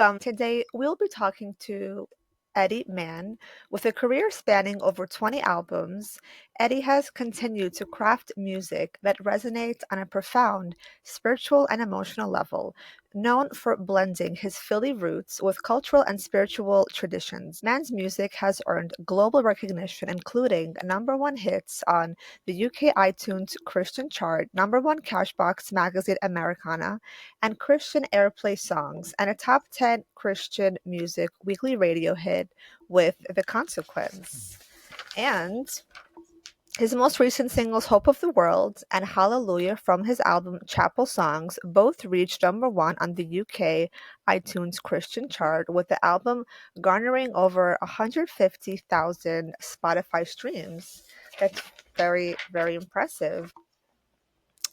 welcome. Today we'll be talking to Eddy Mann. With a career spanning over 20 albums, Eddy has continued to craft music that resonates on a profound spiritual and emotional level. Known for blending his Philly roots with cultural and spiritual traditions, Mann's music has earned global recognition, including number one hits on the UK iTunes Christian chart, number one Cashbox magazine Americana, and Christian airplay songs, and a top 10 Christian music weekly radio hit with The Consequence. And his most recent singles, Hope of the World and Hallelujah, from his album Chapel Songs, both reached number one on the UK iTunes Christian chart, with the album garnering over 150,000 Spotify streams. That's very, very impressive.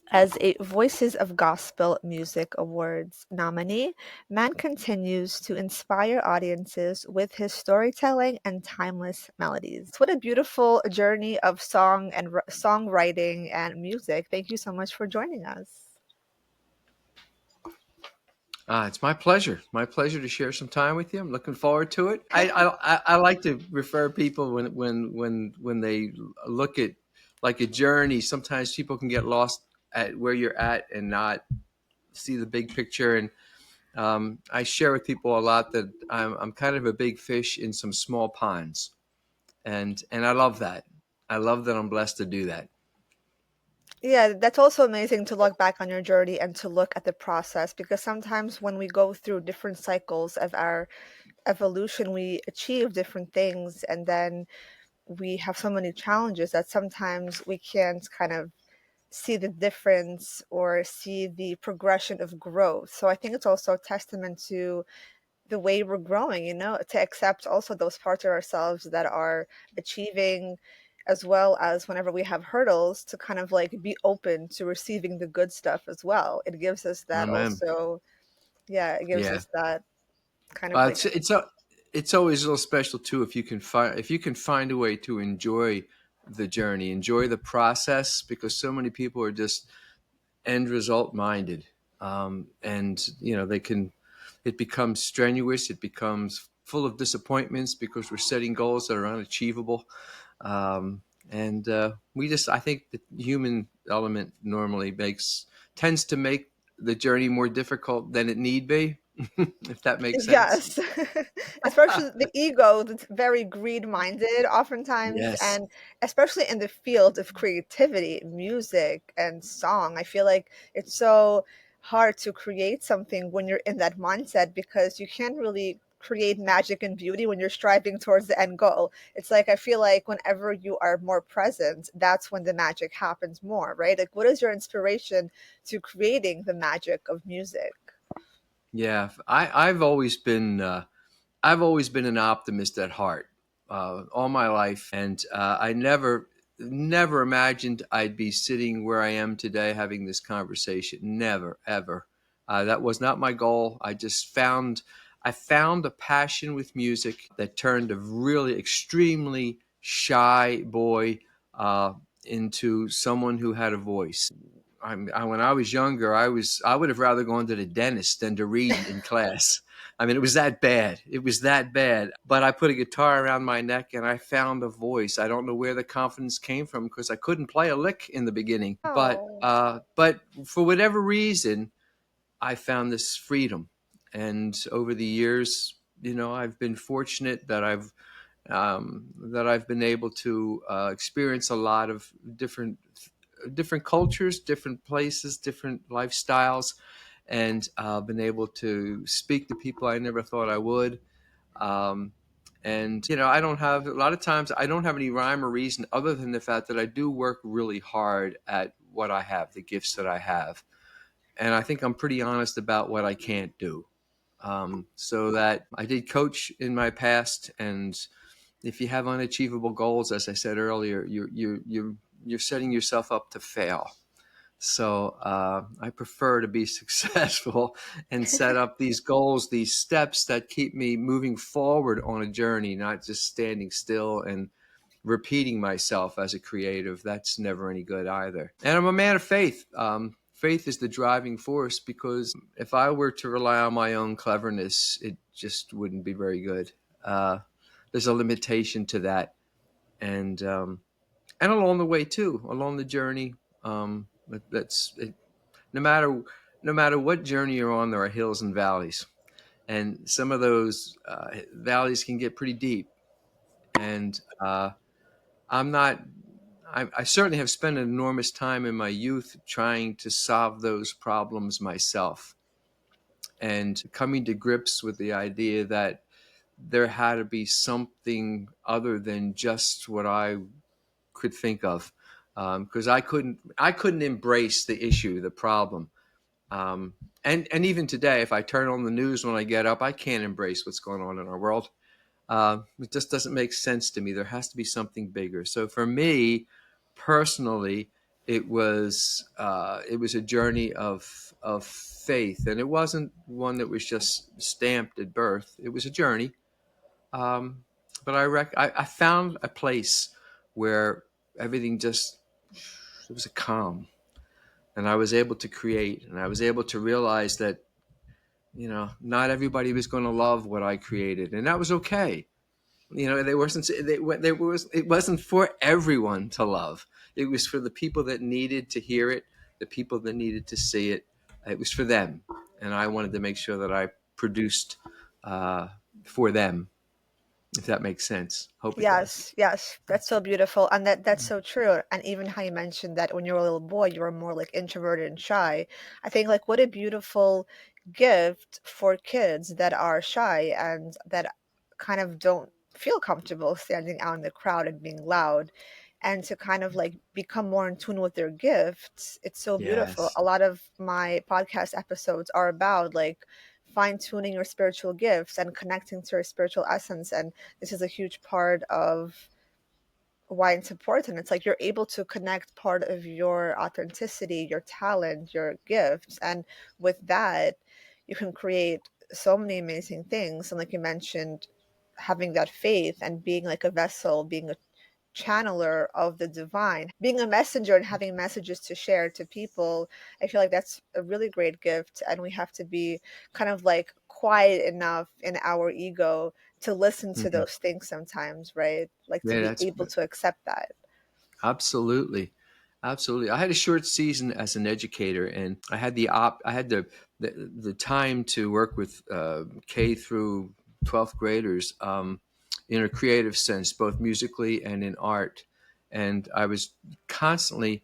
As a Voices of Gospel Music Awards nominee, Mann continues to inspire audiences with his storytelling and timeless melodies. What a beautiful journey of song and songwriting and music. Thank you so much for joining us. It's my pleasure. My pleasure to share some time with you. I'm looking forward to it. I like to refer people when they look at like a journey. Sometimes people can get lost at where you're at and not see the big picture. And I share with people a lot that I'm kind of a big fish in some small ponds, and I love that. I love that I'm blessed to do that. Yeah, that's also amazing to look back on your journey and to look at the process, because sometimes when we go through different cycles of our evolution, we achieve different things, and then we have so many challenges that sometimes we can't kind of see the difference or see the progression of growth. So I think it's also a testament to the way we're growing, to accept also those parts of ourselves that are achieving, as well as whenever we have hurdles, to kind of like be open to receiving the good stuff as well. It gives us that Amen. also, yeah, it gives Yeah. us that kind of like, It's always a little special too if you can find a way to enjoy the journey, enjoy the process, because so many people are just end result minded, and it becomes strenuous, it becomes full of disappointments because we're setting goals that are unachievable, and I think the human element normally tends to make the journey more difficult than it need be. If that makes sense. yes. Especially the ego that's very greed minded oftentimes, Yes. and especially in the field of creativity, music and song. I feel like it's so hard to create something when you're in that mindset, because you can't really create magic and beauty when you're striving towards the end goal. It's like, I feel like whenever you are more present, that's when the magic happens more, right? Like, what is your inspiration to creating the magic of music? Yeah, I've always been an optimist at heart, all my life, and I never imagined I'd be sitting where I am today having this conversation. Never, ever. That was not my goal. I found a passion with music that turned a really extremely shy boy into someone who had a voice. When I was younger, I would have rather gone to the dentist than to read in class. I mean, it was that bad. It was that bad. But I put a guitar around my neck and I found a voice. I don't know where the confidence came from because I couldn't play a lick in the beginning. Oh. But for whatever reason, I found this freedom. And over the years, I've been fortunate that I've been able to experience a lot of different cultures, different places, different lifestyles, and been able to speak to people I never thought I would. And I don't have a lot of times I don't have any rhyme or reason other than the fact that I do work really hard at what I have, the gifts that I have, and I think I'm pretty honest about what I can't do. So that I did coach in my past, and if you have unachievable goals, as I said earlier, you're setting yourself up to fail. So I prefer to be successful and set up these goals, these steps that keep me moving forward on a journey, not just standing still and repeating myself as a creative. That's never any good either. And I'm a man of faith. faith is the driving force, because if I were to rely on my own cleverness, it just wouldn't be very good. Uh, there's a limitation to that, and along the way too, along the journey. That's it, no matter no matter what journey you're on, there are hills and valleys, and some of those valleys can get pretty deep. And I'm not. I certainly have spent an enormous time in my youth trying to solve those problems myself, and coming to grips with the idea that there had to be something other than just what I could think of, because I couldn't embrace the issue, the problem. Um, and even today, if I turn on the news when I get up, I can't embrace what's going on in our world. It just doesn't make sense to me. There has to be something bigger. So for me, personally, it was a journey of faith, and it wasn't one that was just stamped at birth. It was a journey. Um, but I found a place where everything just, it was a calm, and I was able to create, and I was able to realize that not everybody was going to love what I created, and that was okay. It wasn't for everyone to love. It was for the people that needed to hear it, the people that needed to see it. It was for them, and I wanted to make sure that I produced uh, for them, if that makes sense. Hope it does. Yes, yes, that's so beautiful, and that's so true. And even how you mentioned that when you were a little boy, you were more like introverted and shy. I think like what a beautiful gift for kids that are shy and that kind of don't feel comfortable standing out in the crowd and being loud, and to kind of like become more in tune with their gifts. It's so beautiful. Yes. A lot of my podcast episodes are about like fine tuning your spiritual gifts and connecting to your spiritual essence, and this is a huge part of why it's important. It's like you're able to connect part of your authenticity, your talent, your gifts, and with that, you can create so many amazing things. And like you mentioned, having that faith and being like a vessel, being a channeler of the divine, being a messenger and having messages to share to people. I feel like that's a really great gift. And we have to be kind of like quiet enough in our ego to listen to Mhm. those things sometimes, right? Like to Yeah, be that's able to accept that. absolutely, absolutely. I had a short season as an educator, and I had the time to work with K through 12th graders, in a creative sense, both musically and in art. And I was constantly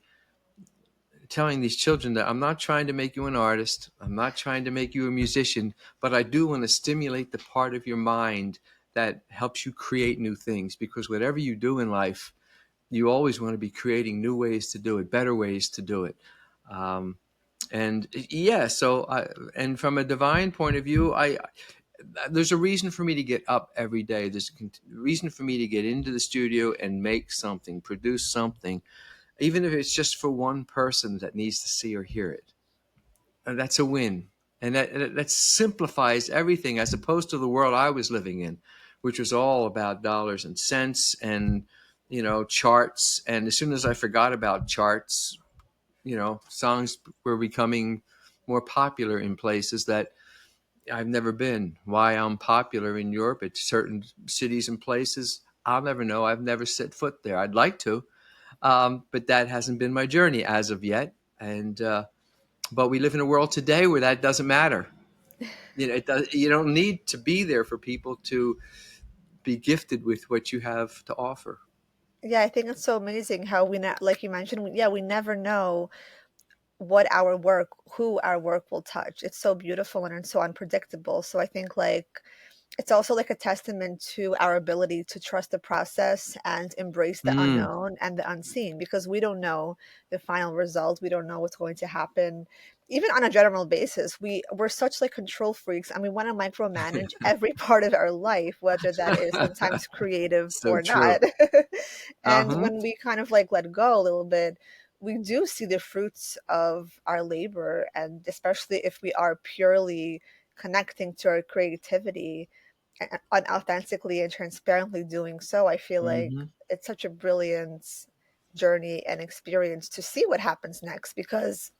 telling these children that I'm not trying to make you an artist, I'm not trying to make you a musician, but I do want to stimulate the part of your mind that helps you create new things, because whatever you do in life, you always want to be creating new ways to do it, better ways to do it. Um, and yeah, and from a divine point of view, there's a reason for me to get up every day. There's a reason for me to get into the studio and make something, produce something, even if it's just for one person that needs to see or hear it. And that's a win. And that simplifies everything, as opposed to the world I was living in, which was all about dollars and cents and charts. And as soon as I forgot about charts, songs were becoming more popular in places that I've never been. Why I'm popular in Europe at certain cities and places, I'll never know. I've never set foot there. I'd like to, but that hasn't been my journey as of yet. And but we live in a world today where that doesn't matter. You don't need to be there for people to be gifted with what you have to offer. Yeah, I think it's so amazing how like you mentioned, yeah, we never know what our work, who our work will touch. It's so beautiful and it's so unpredictable. So I think like it's also like a testament to our ability to trust the process and embrace the Mm. unknown and the unseen, because we don't know the final result. We don't know what's going to happen. Even on a general basis, we're such like control freaks and we want to micromanage every part of our life, whether that is sometimes creative So or not. true. Uh And huh. when we kind of like let go a little bit, we do see the fruits of our labor. And especially if we are purely connecting to our creativity and authentically and transparently doing so, I feel like Hmm. it's such a brilliant journey and experience to see what happens next, because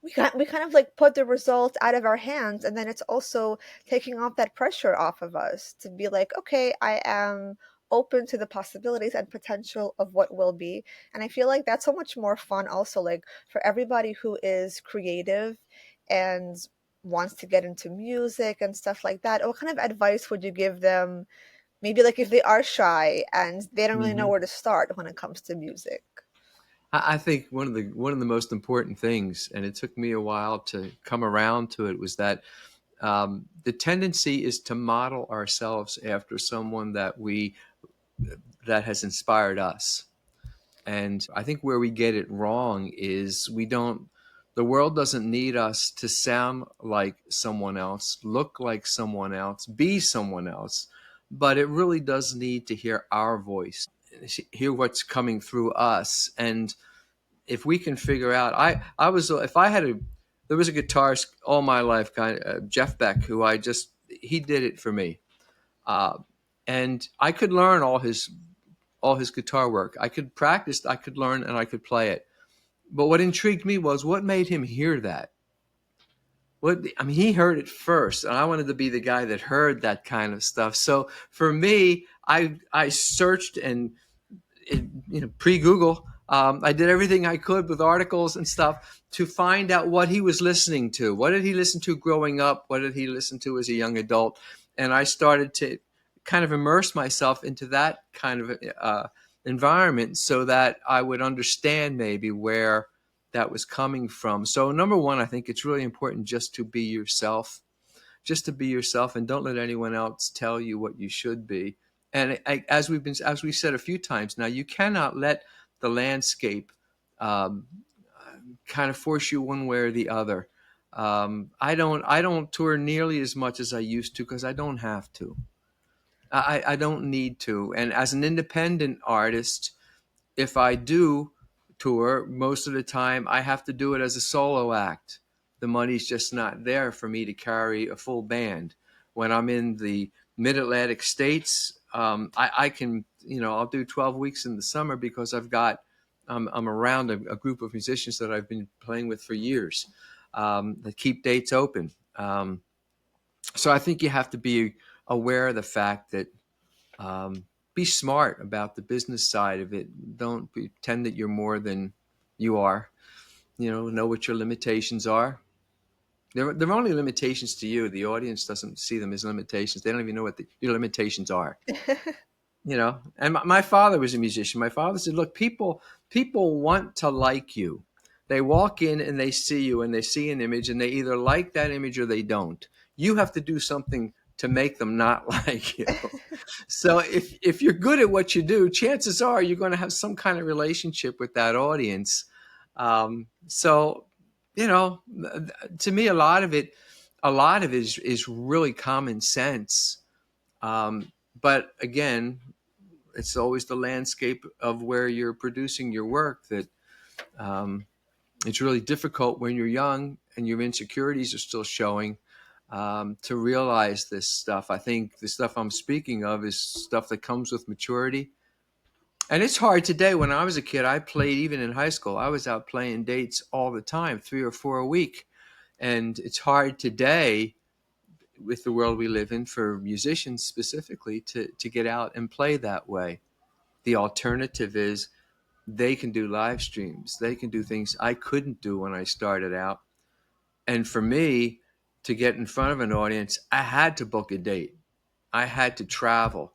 we kind of like put the results out of our hands, and then it's also taking off that pressure off of us to be like, okay, I am open to the possibilities and potential of what will be. And I feel like that's so much more fun also, like for everybody who is creative and wants to get into music and stuff like that. What kind of advice would you give them, maybe like if they are shy and they don't really know Hmm. where to start when it comes to music? I think one of the most important things, and it took me a while to come around to it, was that the tendency is to model ourselves after someone that has inspired us. And I think where we get it wrong is we don't, the world doesn't need us to sound like someone else, look like someone else, be someone else, but it really does need to hear our voice, hear what's coming through us. And if we can figure out, I was, if I had a, there was a guitarist all my life, kind of, Jeff Beck, who he did it for me. Uh, and I could learn all his guitar work. I could practice, I could learn, and I could play it. But what intrigued me was what made him hear that. He heard it first, and I wanted to be the guy that heard that kind of stuff. So for me, I searched and pre-Google. I did everything I could with articles and stuff to find out what he was listening to. What did he listen to growing up? What did he listen to as a young adult? And I started to kind of immerse myself into that kind of environment so that I would understand maybe where that was coming from. So number one, I think it's really important just to be yourself, and don't let anyone else tell you what you should be. And as we said a few times now, you cannot let the landscape um, kind of force you one way or the other. I don't tour nearly as much as I used to because I don't have to. I don't need to. And as an independent artist, if I do tour, most of the time I have to do it as a solo act. The money's just not there for me to carry a full band. When I'm in the mid Atlantic states, I can, I'll do 12 weeks in the summer because I'm around a group of musicians that I've been playing with for years that keep dates open. So I think you have to be aware of the fact that um, be smart about the business side of it. Don't pretend that you're more than you are. Know what your limitations are. They're only limitations to you. The audience doesn't see them as limitations. They don't even know what your limitations are. And my father was a musician. My father said, look, people want to like you. They walk in and they see you and they see an image and they either like that image or they don't. You have to do something to make them not like you. So if you're good at what you do, chances are you're going to have some kind of relationship with that audience. So you know to me, a lot of it is really common sense. But again, it's always the landscape of where you're producing your work that um, it's really difficult when you're young and your insecurities are still showing, to realize this stuff. I think the stuff I'm speaking of is stuff that comes with maturity. And it's hard today. When I was a kid, I played even in high school. I was out playing dates all the time, 3 or 4 a week. And it's hard today with the world we live in for musicians specifically to get out and play that way. The alternative is they can do live streams. They can do things I couldn't do when I started out. And for me to get in front of an audience, I had to book a date. I had to travel.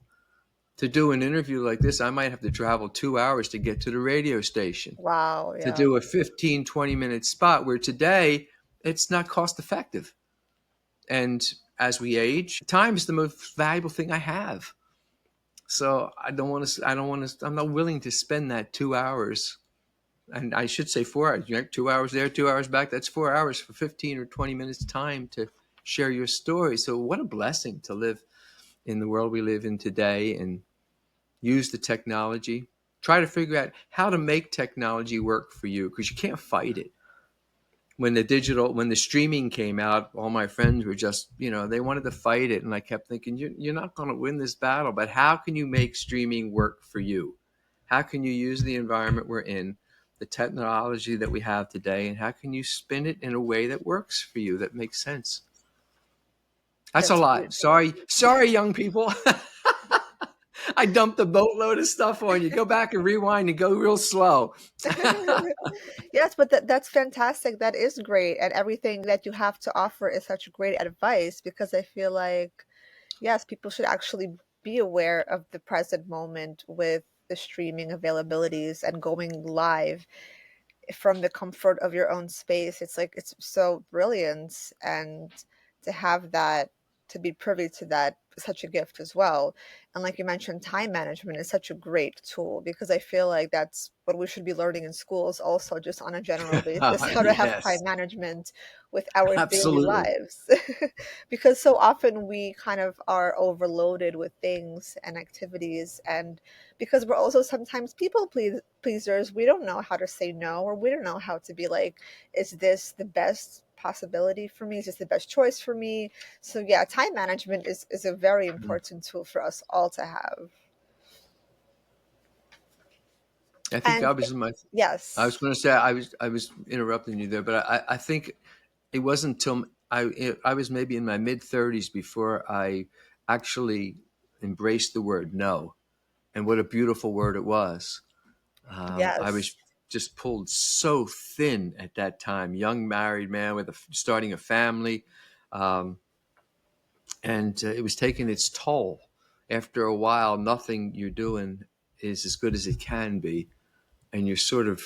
To do an interview like this, I might have to travel 2 hours to get to the radio station Wow, to yeah. do a 15, 20-minute spot where today it's not cost effective. And as we age, time is the most valuable thing I have. So I'm not willing to spend that 2 hours, and I should say 4 hours. 2 hours there, 2 hours back. That's 4 hours for 15 or 20 minutes time to share your story. So what a blessing to live in the world we live in today and use the technology. Try to figure out how to make technology work for you because you can't fight it. When the streaming came out, all my friends were just, they wanted to fight it. And I kept thinking, you're not going to win this battle, but how can you make streaming work for you? How can you use the environment we're in the technology that we have today, and how can you spin it in a way that works for you, that makes sense. That's a That's lot. beautiful. Sorry, young people. I dumped a boatload of stuff on you. Go back and rewind and go real slow. Yes, but that's fantastic. That is great. And everything that you have to offer is such great advice because I feel like, yes, people should actually be aware of the present moment with the streaming availabilities and going live from the comfort of your own space. It's like it's so brilliant, and to have that, to be privy to that, is such a gift as well. And like you mentioned, time management is such a great tool because I feel like that's what we should be learning in schools also, just on a general basis, how to have time Yes, management with our daily absolutely. lives. Because so often we kind of are overloaded with things and activities, and because we're also sometimes pleasers, we don't know how to say no, or we don't know how to be like, is this the best possibility for me? Is this the best choice for me? So yeah, time management is a very important tool for us all to have. I think And I was in my. I was yes, going to say I was interrupting you there, but I think it wasn't until I was maybe in my mid 30s before I actually embraced the word no, and what a beautiful word it was. I was yes, just pulled so thin at that time, young married man with starting a family, um, and it was taking its toll. After a while, nothing you're doing is as good as it can be, and you're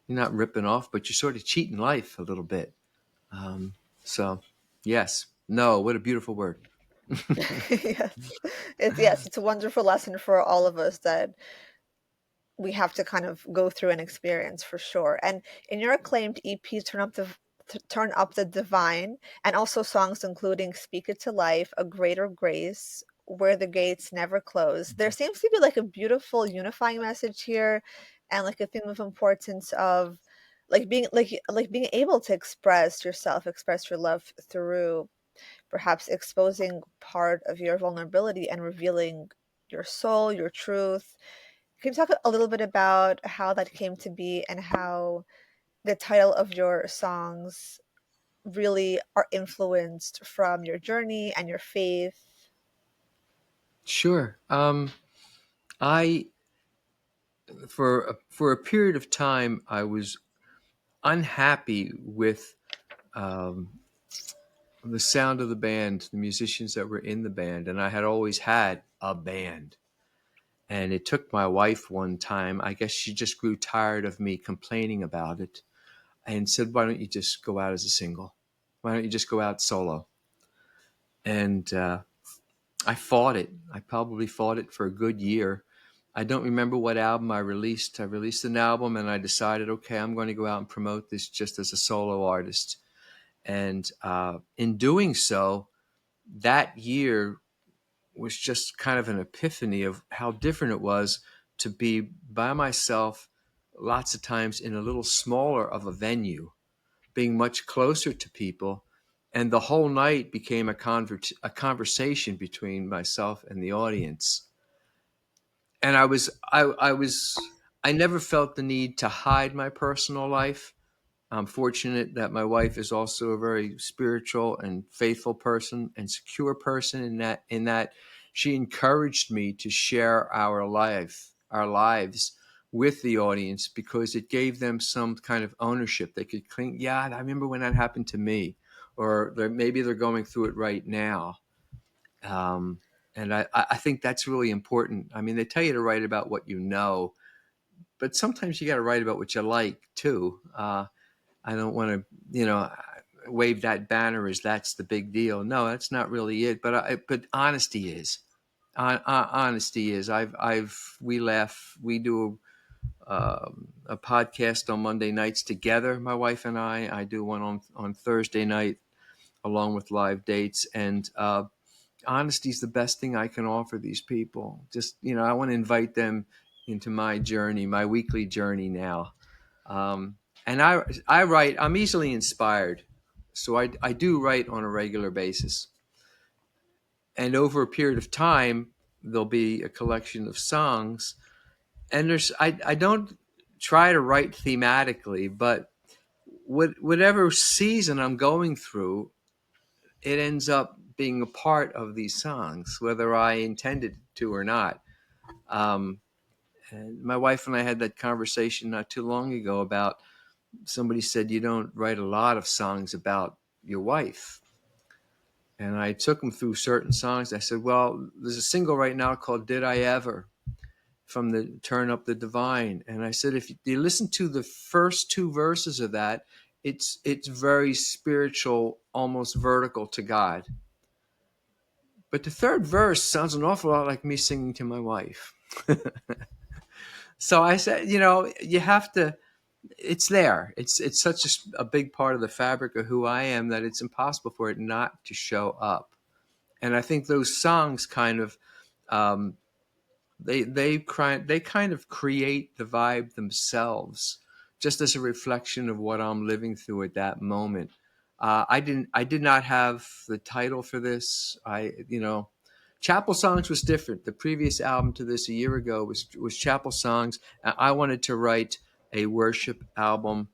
not ripping off, but you're sort of cheating life a little bit. Um, so, yes, no, what a beautiful word. yes, it's a wonderful lesson for all of us that we have to kind of go through and experience for sure. And in your acclaimed EP, Turn Up the Divine, and also songs including Speak It to Life, A Greater Grace, Where the Gates Never Close, there seems to be like a beautiful unifying message here, and like a theme of importance of like being able to express yourself, express your love through perhaps exposing part of your vulnerability and revealing your soul, your truth. Can you talk a little bit about how that came to be and how the title of your songs really are influenced from your journey and your faith? Sure. I for a period of time I was unhappy with um, the sound of the band, the musicians that were in the band, and I had always had a band. And it took my wife one time. I guess she just grew tired of me complaining about it, and said, "Why don't you just go out as a single? Why don't you just go out solo?" And I fought it. I probably fought it for a good year. I don't remember what album I released. I released an album and I decided, okay, I'm going to go out and promote this just as a solo artist. And in doing so, that year was just kind of an epiphany of how different it was to be by myself lots of times in a little smaller of a venue, being much closer to people. And the whole night became a conversation between myself and the audience. And I never felt the need to hide my personal life. I'm fortunate that my wife is also a very spiritual and faithful person and secure person in that she encouraged me to share our lives with the audience because it gave them some kind of ownership. They could cling, yeah, I remember when that happened to me, or maybe they're going through it right now. Um, and I think that's really important. I mean, they tell you to write about what you know, but sometimes you got to write about what you like too. I don't want to, wave that banner as that's the big deal. No, that's not really it. But honesty is. Honesty is. We laugh. We do a podcast on Monday nights together. My wife and I. I do one on Thursday night along with live dates. And honesty is the best thing I can offer these people. Just I want to invite them into my journey, my weekly journey now. And I write. I'm easily inspired, so I do write on a regular basis. And over a period of time, there'll be a collection of songs. And I don't try to write thematically, but whatever season I'm going through, it ends up being a part of these songs, whether I intended to or not. Um, and my wife and I had that conversation not too long ago about somebody said, you don't write a lot of songs about your wife. And I took them through certain songs. I said, well, there's a single right now called Did I Ever from the Turn Up the Divine. And I said, if you listen to the first two verses of that, it's very spiritual, almost vertical to God. But the third verse sounds an awful lot like me singing to my wife. So I said, you have to, it's there. It's such a big part of the fabric of who I am that it's impossible for it not to show up. And I think those songs kind of, um, they kind of create the vibe themselves, just as a reflection of what I'm living through at that moment. I did not have the title for this. Chapel Songs was different. The previous album to this a year ago was Chapel Songs. I wanted to write a worship album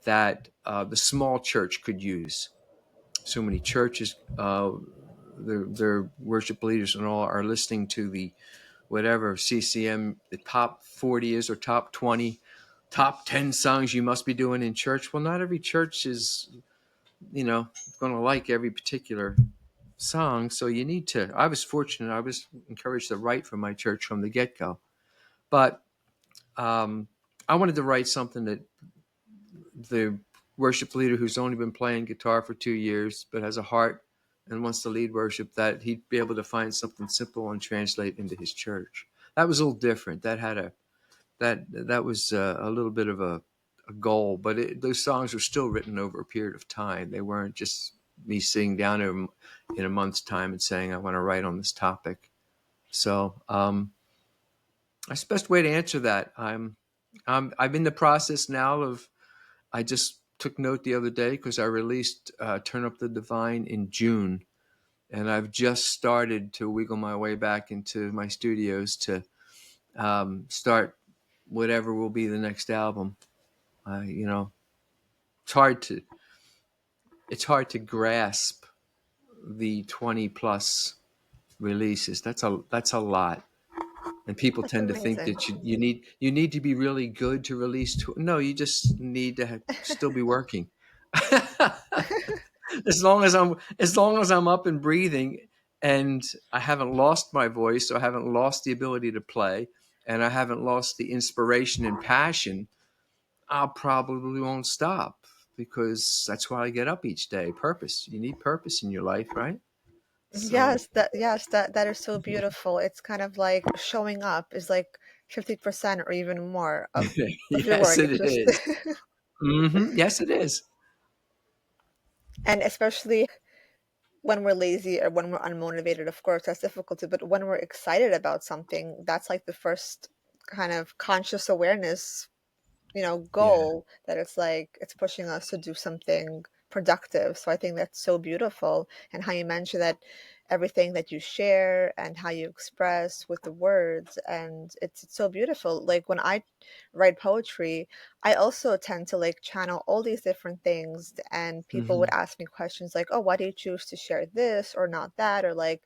that the small church could use. So many churches, their worship leaders and all are listening to the whatever CCM, the top 40 is, or top 20, top 10 songs you must be doing in church. Well, not every church is, going to like every particular song. So you need to, I was fortunate. I was encouraged to write for my church from the get go. But I wanted to write something that the worship leader who's only been playing guitar for 2 years, but has a heart and wants to lead worship, that he'd be able to find something simple and translate into his church. That was a little different. That was a little bit of a goal, but those songs were still written over a period of time. They weren't just me sitting down in a month's time and saying, I want to write on this topic. So that's the best way to answer that. I'm in the process now of, I just took note the other day because I released Turn Up the Divine in June. And I've just started to wiggle my way back into my studios to start whatever will be the next album. It's hard to grasp the 20 plus releases. That's a lot. And people That's tend to think amazing. that you need to be really good to release. No, you just need to still be working. as long as I'm up and breathing, and I haven't lost my voice, or I haven't lost the ability to play, and I haven't lost the inspiration and passion, I probably won't stop, because that's why I get up each day. Purpose. You need purpose in your life, right? So Yes, that is so beautiful. It's kind of like showing up is like 50% or even more of your yes, work. it It's just is. Yes, it is. and especially when we're lazy or when we're unmotivated, of course, that's difficult to, but when we're excited about something, that's like the first kind of conscious awareness, Yeah. goal that it's like it's pushing us to do something productive. So I think that's so beautiful. And how you mentioned that everything that you share and how you express with the words, and it's so beautiful. Like when I write poetry, I also tend to like channel all these different things, and people would hmm ask me questions like, oh, why do you choose to share this or not that, or like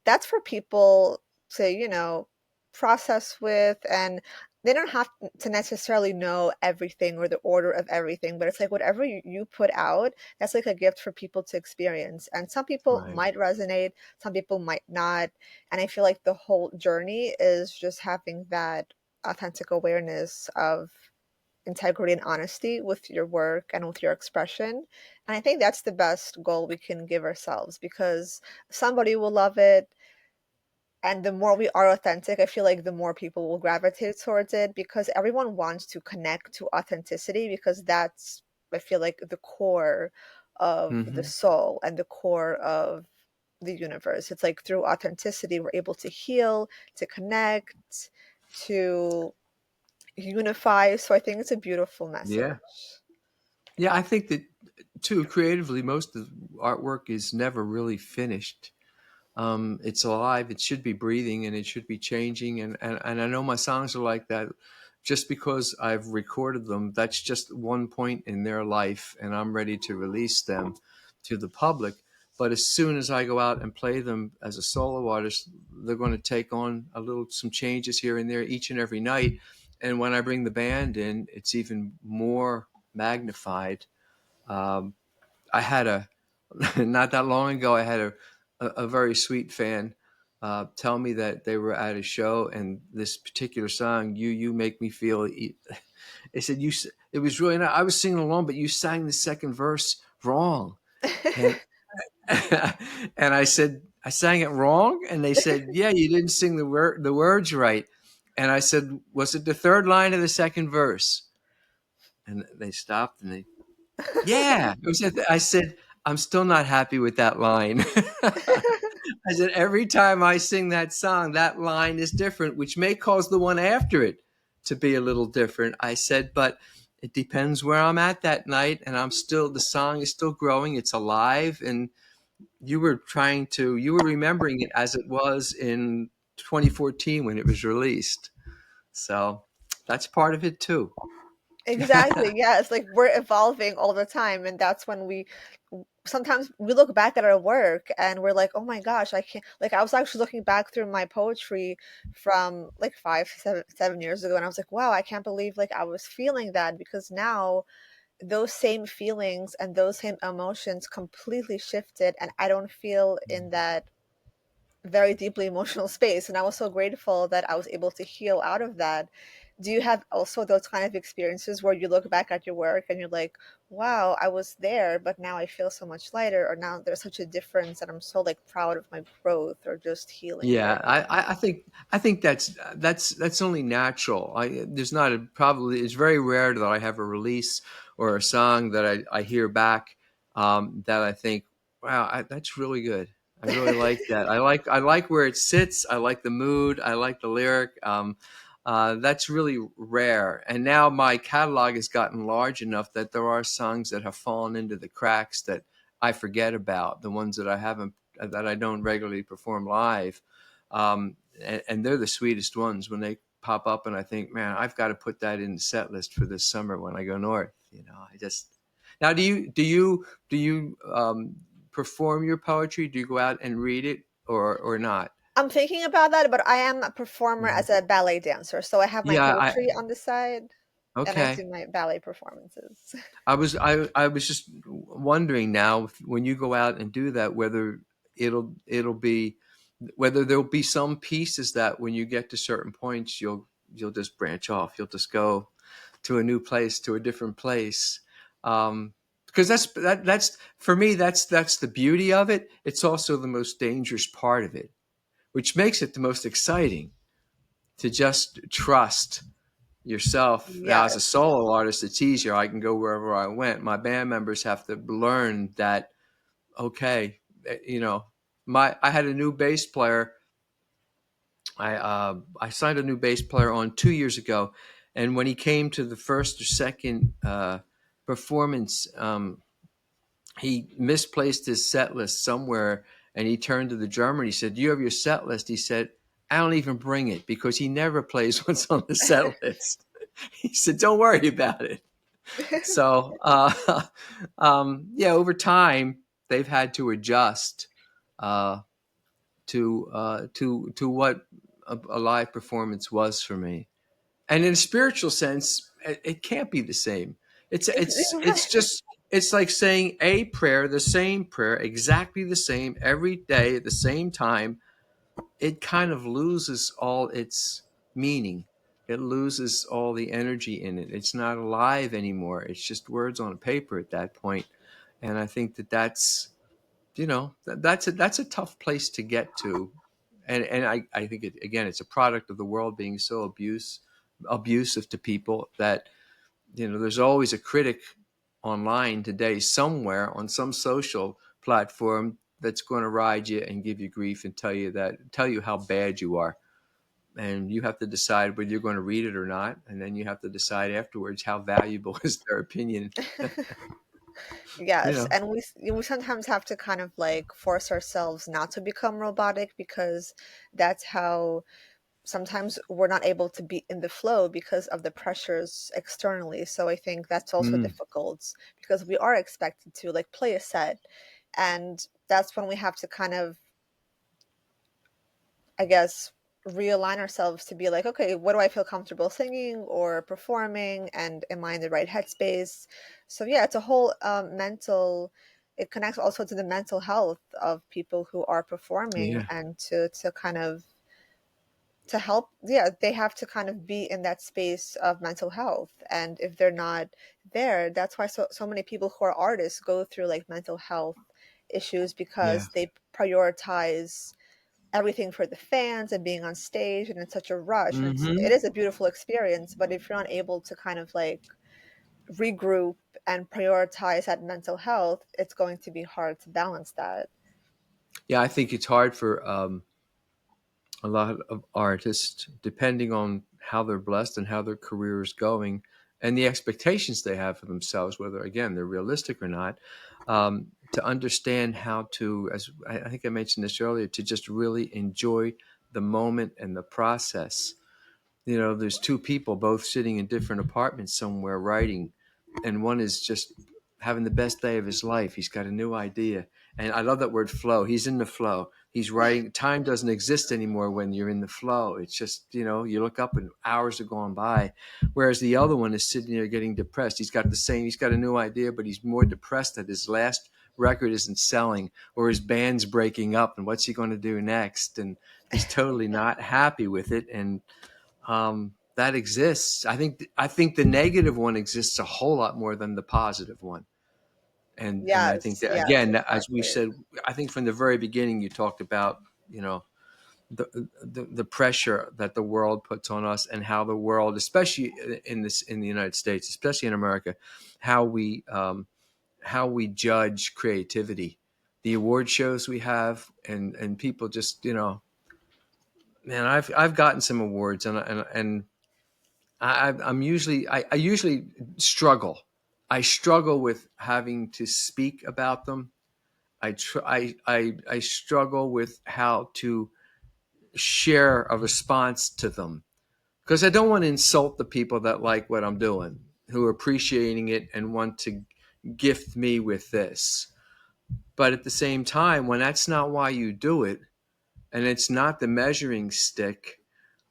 that's for people to, process with, and they don't have to necessarily know everything or the order of everything, but it's like whatever you put out, that's like a gift for people to experience. And some people Right. might resonate, some people might not. And I feel like the whole journey is just having that authentic awareness of integrity and honesty with your work and with your expression. And I think that's the best goal we can give ourselves, because somebody will love it, and the more we are authentic, I feel like the more people will gravitate towards it, because everyone wants to connect to authenticity, because that's, I feel like, the core of the hmm soul and the core of the universe. It's like through authenticity, we're able to heal, to connect, to unify. So I think it's a beautiful message. Yeah. Yeah. I think that too, creatively, most of the artwork is never really finished. It's alive. It should be breathing, and it should be changing. And I know my songs are like that. just because I've recorded them, that's just one point in their life, and I'm ready to release them to the public. But as soon as I go out and play them as a solo artist, they're going to take on some changes here and there each and every night. And when I bring the band in, it's even more magnified. Um, I had a not that long ago. I had a very sweet fan tell me that they were at a show, and this particular song, "You Make Me Feel." They said it was really not. I was singing along, but you sang the second verse wrong, and and I said I sang it wrong, and they said, "Yeah, you didn't sing the words right." And I said, "Was it the third line of the second verse?" And they stopped and they yeah, it was I said, "I'm still not happy with that line." I said, "Every time I sing that song, that line is different, which may cause the one after it to be a little different." I said, "But it depends where I'm at that night, and the song is still growing, it's alive, and you were remembering it as it was in 2014 when it was released." So that's part of it too. Exactly, yeah, it's like we're evolving all the time, and that's when sometimes we look back at our work and we're like, "Oh my gosh, I can't." Like, I was actually looking back through my poetry from like 5, 7 years ago, and I was like, "Wow, I can't believe like I was feeling that," because now those same feelings and those same emotions completely shifted, and I don't feel in that very deeply emotional space. And I was so grateful that I was able to heal out of that. Do you have also those kind of experiences where you look back at your work and you're like, wow, I was there, but now I feel so much lighter, or now there's such a difference and I'm so like proud of my growth or just healing Yeah, right now? I think that's only natural. There's not a probably it's very rare that I have a release or a song that I hear back that I think, wow, that's really good. I really like that. I like where it sits. I like the mood. I like the lyric. That's really rare. And now my catalog has gotten large enough that there are songs that have fallen into the cracks that I forget about. The ones that I haven't that I don't regularly perform live and they're the sweetest ones when they pop up, and I think, man, I've got to put that in the set list for this summer when I go north. I just now do you perform your poetry? Do you go out and read it or not? I'm thinking about that, but I am a performer Mhm. as a ballet dancer. So I have my Yeah, I poetry on the side and I okay. do my ballet performances. I was just wondering now when you go out and do that whether it'll be whether there'll be some pieces that when you get to certain points you'll just branch off. You'll just go to a new place, to a different place. Because that's for me that's the beauty of it. It's also the most dangerous part of it, which makes it the most exciting to just trust yourself. Now, as a Yes. solo artist, it's easier. I can go wherever I went. My band members have to learn that. Okay, you know, I had a new bass player. I signed a new bass player on 2 years ago, and when he came to the first or second performance, he misplaced his set list somewhere, and he turned to the drummer and he said, "Do you have your set list?" He said, "I don't even bring it because he never plays what's on the set list." He said, "Don't worry about it." So, yeah, over time, they've had to adjust uh, to what a live performance was for me. And in a spiritual sense, it can't be the same. It's Right. just it's like saying a prayer, the same prayer, exactly the same every day at the same time. It kind of loses all its meaning. It loses all the energy in it. It's not alive anymore. It's just words on a paper at that point. And I think that's that's a tough place to get to. And I think again it's a product of the world being so abusive to people that there's always a critic online today somewhere on some social platform that's going to ride you and give you grief and tell you how bad you are, and you have to decide whether you're going to read it or not, and then you have to decide afterwards how valuable is their opinion. you Yes, know and we sometimes have to kind of like force ourselves not to become robotic because that's how sometimes we're not able to be in the flow because of the pressures externally. So I think that's also Mm, difficult because we are expected to like play a set, and that's when we have to kind of, I guess, realign ourselves to be like, okay, what do I feel comfortable singing or performing, and am I in the right headspace? So yeah, it's a whole mental. It connects also to the mental health of people who are performing, yeah, and to kind of to help. Yeah, they have to kind of be in that space of mental health, and if they're not there, that's why so many people who are artists go through like mental health issues yeah. because they prioritize everything for the fans and being on stage and it's such a rush, and it Hmm. is a beautiful experience, but if you're not able to kind of like regroup and prioritize that mental health, it's going to be hard to balance that. Yeah, I think it's hard for a lot of artists, depending on how they're blessed and how their career is going, and the expectations they have for themselves, whether again they're realistic or not, to understand how to, as I think I mentioned this earlier, to just really enjoy the moment and the process. You know, there's two people both sitting in different apartments somewhere writing, and one is just having the best day of his life. He's got a new idea, and I love that word flow. He's in the flow. He's writing. Time doesn't exist anymore when you're in the flow. It's just, you know, you look up and hours are going by, whereas the other one is sitting there getting depressed. He's got the same. He's got a new idea, but he's more depressed that his last record isn't selling, or his band's breaking up, and what's he going to do next? And he's totally not happy with it, and that exists. I think the negative one exists a whole lot more than the positive one. And I think Yes, that yes, again, as we exactly. said, I think from the very beginning you talked about, you know, the pressure that the world puts on us, and how the world, especially in the United States, especially in America, how we how we judge creativity, the award shows we have, and people just, you know, man, I've gotten some awards, and I usually struggle. I struggle with having to speak about them. I struggle with how to share a response to them, because I don't want to insult the people that like what I'm doing, who are appreciating it and want to gift me with this. But at the same time, when that's not why you do it, and it's not the measuring stick,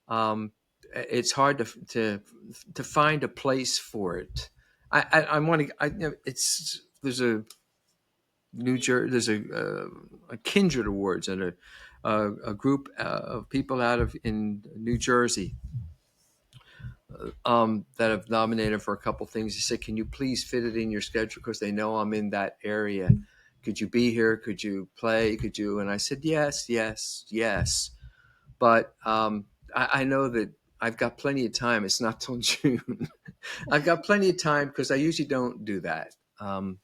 um, it's hard to find a place for it. I want to. You know, it's there's a there's a Kindred Awards, and a group of people out of in New Jersey that have nominated for a couple things. They said, "Can you please fit it in your schedule, because they know I'm in that area? Could you be here? Could you play? Could you?" And I said, "Yes, yes, yes." But I know that I've got plenty of time. It's not till June. I've got plenty of time, because I usually don't do that.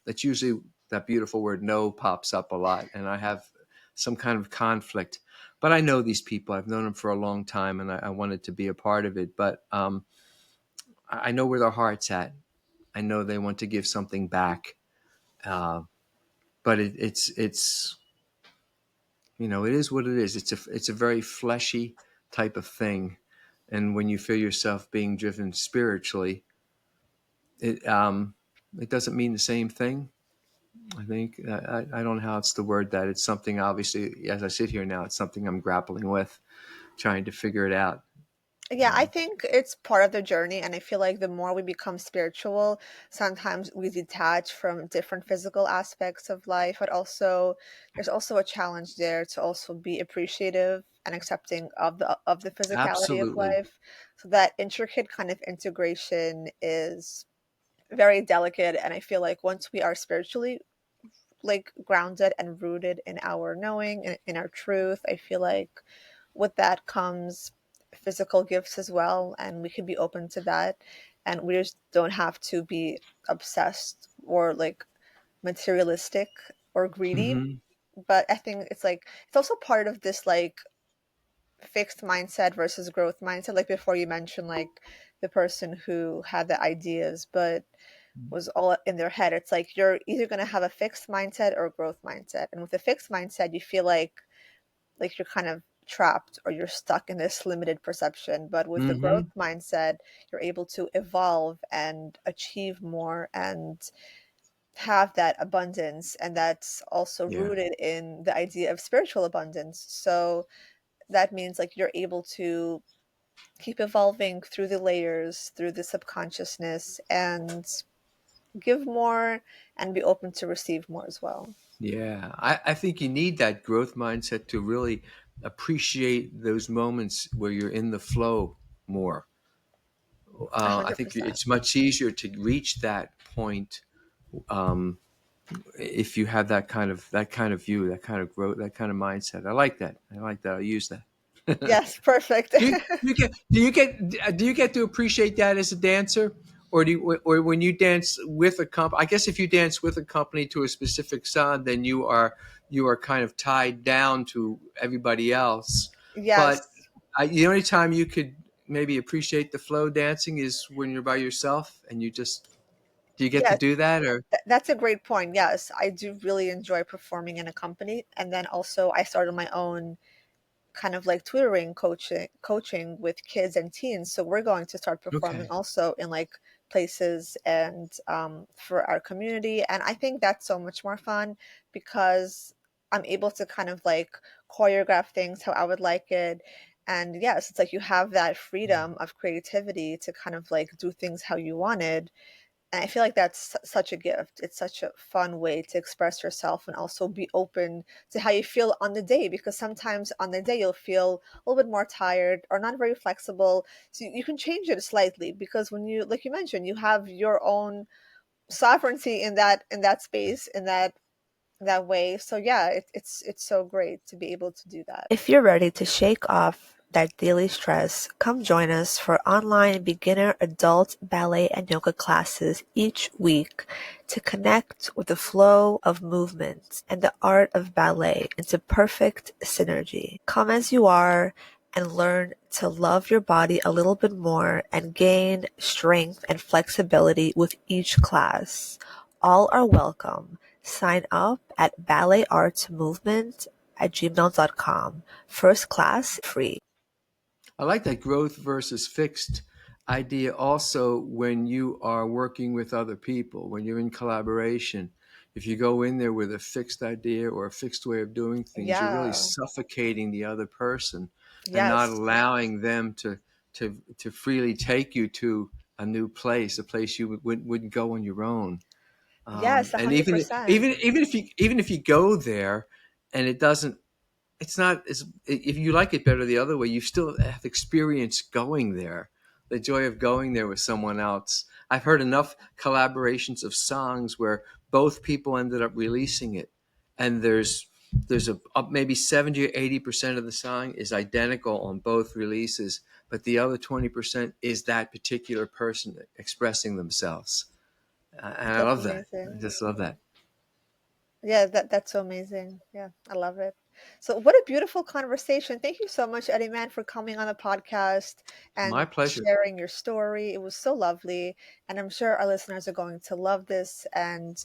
That's usually that beautiful word "no" pops up a lot, and I have some kind of conflict. But I know these people. I've known them for a long time, and I wanted to be a part of it. But I know where their heart's at. I know they want to give something back. Uh, but it's you know, it is what it is. It's a very fleshy type of thing, and when you feel yourself being driven spiritually, it it doesn't mean the same thing. I think I don't know how it's the word that it's something. Obviously, as I sit here now, it's something I'm grappling with, trying to figure it out. Yeah, I think it's part of the journey, and I feel like the more we become spiritual, sometimes we detach from different physical aspects of life, but also there's also a challenge there to also be appreciative and accepting of the physicality of Absolutely. life. So that intricate kind of integration is very delicate, and I feel like once we are spiritually like grounded and rooted in our knowing and in our truth, I feel like with that comes physical gifts as well, and we can be open to that, and we just don't have to be obsessed or like materialistic or greedy. Hmm. But I think it's like it's also part of this like fixed mindset versus growth mindset, like before you mentioned like the person who had the ideas but was all in their head. It's like you're either going to have a fixed mindset or a growth mindset, and with a fixed mindset you feel like you're kind of trapped or you're stuck in this limited perception. But with the growth Hmm. mindset, you're able to evolve and achieve more and have that abundance. And that's also Yeah. rooted in the idea of spiritual abundance. So that means like you're able to keep evolving through the layers, through the subconsciousness, and give more and be open to receive more as well. Yeah. I think you need that growth mindset to really appreciate those moments where you're in the flow more. I think 100%. it's much easier to reach that point um, if you have that kind of view, that kind of growth, that kind of mindset. I like that. I like that. I'll use that. Yes, perfect. Do you get to appreciate that as a dancer, or when you dance with a company? I guess if you dance with a company to a specific song, then you are kind of tied down to everybody else. Yes. But the only time you could maybe appreciate the flow dancing is when you're by yourself, and you just do you get to Yes. do that or That's a great point. Yes, I do really enjoy performing in a company. And then also I started my own kind of like tutoring coaching with kids and teens. So we're going to start performing okay? also in like places and for our community. And I think that's so much more fun because I'm able to kind of like choreograph things how I would like it. And yes, it's like you have that freedom of creativity to kind of like do things how you wanted. And I feel like that's such a gift. It's such a fun way to express yourself and also be open to how you feel on the day, because sometimes on the day you'll feel a little bit more tired or not very flexible. So you can change it slightly because when you, like you mentioned, you have your own sovereignty in that space, in that way. So yeah, it's so great to be able to do that. If you're ready to shake off that daily stress, come join us for online beginner, adult, ballet, and yoga classes each week to connect with the flow of movement and the art of ballet into perfect synergy. Come as you are and learn to love your body a little bit more and gain strength and flexibility with each class. All are welcome. Sign up at balletartsmovement@gmail.com. First class free. I like that growth versus fixed idea also when you are working with other people, when you're in collaboration. If you go in there with a fixed idea or a fixed way of doing things, you're really Yeah. suffocating the other person and not Yes. allowing them to freely take you to a new place, a place you wouldn't go on your own. Yes, And even 100%. even even if you go there and it's not as if you like it better the other way, you still have experience going there, the joy of going there with someone else. I've heard enough collaborations of songs where both people ended up releasing it, and there's a up maybe 70 or 80% of the song is identical on both releases, but the other 20% is that particular person expressing themselves. And I That's love that. I amazing. just love that. Yeah, that's so amazing. Yeah, I love it. So what a beautiful conversation. Thank you so much, Eddie Man, for coming on the podcast My and pleasure. sharing your story. It was so lovely. And I'm sure our listeners are going to love this and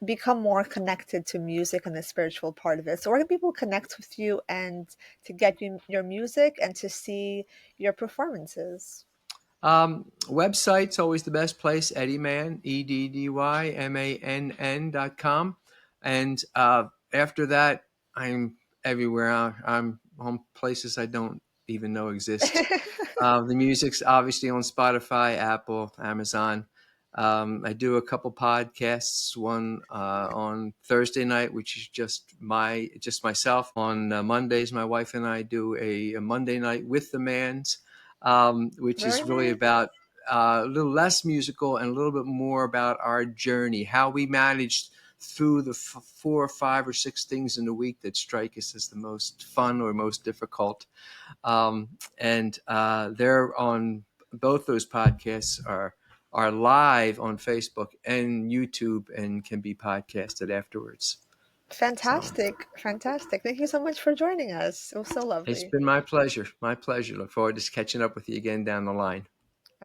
become more connected to music and the spiritual part of it. So where can people connect with you and to get your music and to see your performances? Website's always the best place, Eddy Mann, EDDYMANN.com. And after that, I'm everywhere. I'm on places I don't even know exist. The music's obviously on Spotify, Apple, Amazon. I do a couple podcasts. One on Thursday night, which is just myself. On Mondays, my wife and I do a Monday night with the Mans, which Very is really nice. about a little less musical and a little bit more about our journey, how we managed through the 4 or 5 or 6 things in the week that strike us as the most fun or most difficult. And they're on both those podcasts are live on Facebook and YouTube and can be podcasted afterwards. So Fantastic. Fantastic. Thank you so much for joining us. It was so it's lovely. been my pleasure. My pleasure. Look forward to catching up with you again down the line.